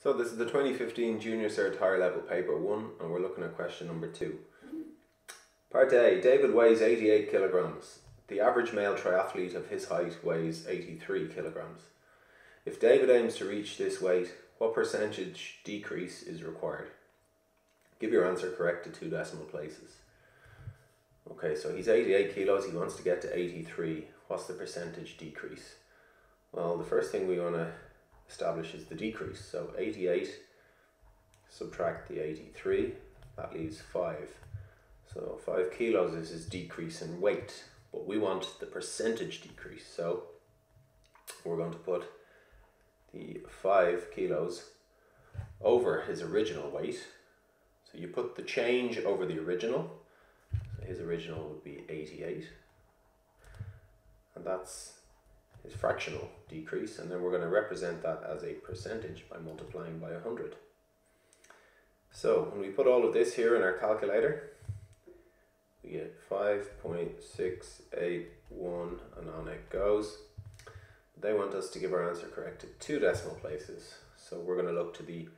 So this is the 2015 Junior Cert Higher Level Paper 1 and we're looking at question number 2. Part A. David weighs 88 kilograms. The average male triathlete of his height weighs 83 kilograms. If David aims to reach this weight, what percentage decrease is required? Give your answer correct to 2 decimal places. Okay, so he's 88 kilos, he wants to get to 83. What's the percentage decrease? Well, the first thing we want to establish is the decrease. So 88, subtract the 83, that leaves 5. So 5 kilos is his decrease in weight, but we want the percentage decrease. So we're going to put the 5 kilos over his original weight. So you put the change over the original. So his original would be 88. And that's his fractional decrease, and then we're going to represent that as a percentage by multiplying by 100. So when we put all of this here in our calculator, we get 5.681 and on it goes. They want us to give our answer correct to 2 decimal places, so we're going to look to the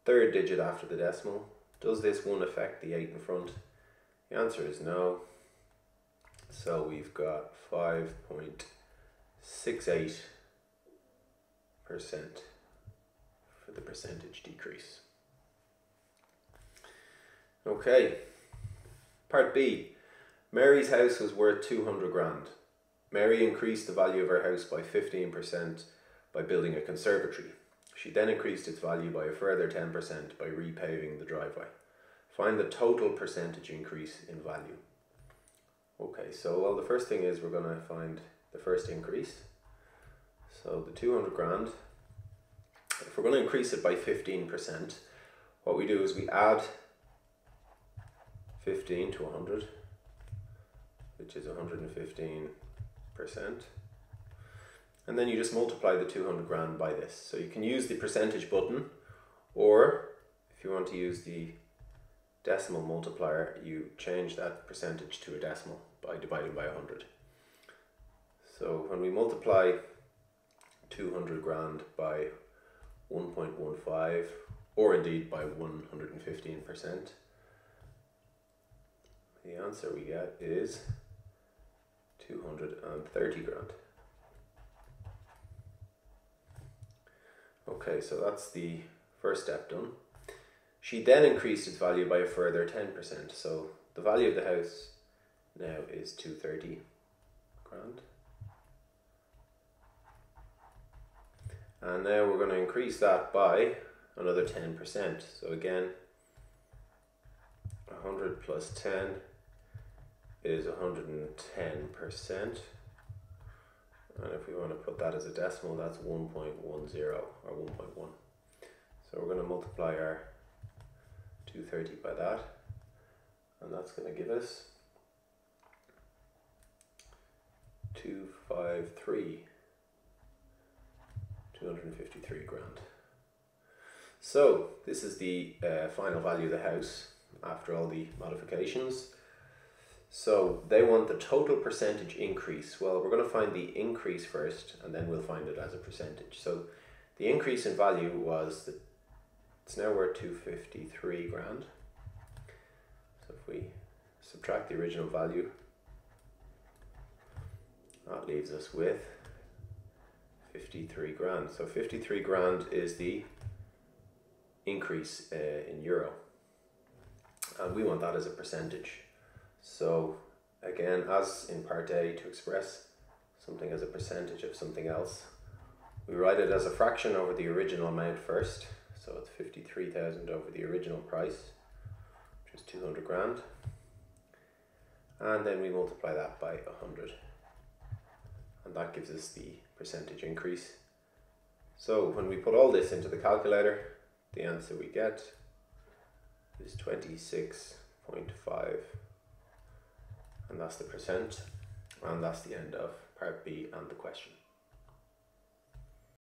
3rd digit after the decimal. Does this 1 affect the 8 in front? The answer is no. So we've got 5.68% for the percentage decrease. Okay, part B. Mary's house was worth 200 grand. Mary increased the value of her house by 15% by building a conservatory. She then increased its value by a further 10% by repaving the driveway. Find the total percentage increase in value. Okay, so well, the first thing is we're going to find the first increase. So the 200 grand, if we're going to increase it by 15%, what we do is we add 15 to 100, which is 115%. And then you just multiply the 200 grand by this. So you can use the percentage button, or if you want to use the decimal multiplier, you change that percentage to a decimal by dividing by 100. So when we multiply 200 grand by 1.15, or indeed by 115%, the answer we get is 230 grand. Okay, so that's the first step done. She then increased its value by a further 10%. So the value of the house now is 230 grand. And now we're going to increase that by another 10%. So again, 100 plus 10 is 110%. And if we want to put that as a decimal, that's 1.10 or 1.1. So we're going to multiply our 230 by that, and that's going to give us 253 grand. So this is the final value of the house after all the modifications. So they want the total percentage increase. Well, we're going to find the increase first, and then we'll find it as a percentage. So the increase in value was that it's now worth 253 grand. So if we subtract the original value, that leaves us with 53 grand. So 53 grand is the increase in euro. And we want that as a percentage. So again, as in part A, to express something as a percentage of something else, we write it as a fraction over the original amount first. So it's 53,000 over the original price, which is 200 grand. And then we multiply that by 100. And that gives us the percentage increase. So when we put all this into the calculator, the answer we get is 26.5. And that's the percent. And that's the end of part B and the question.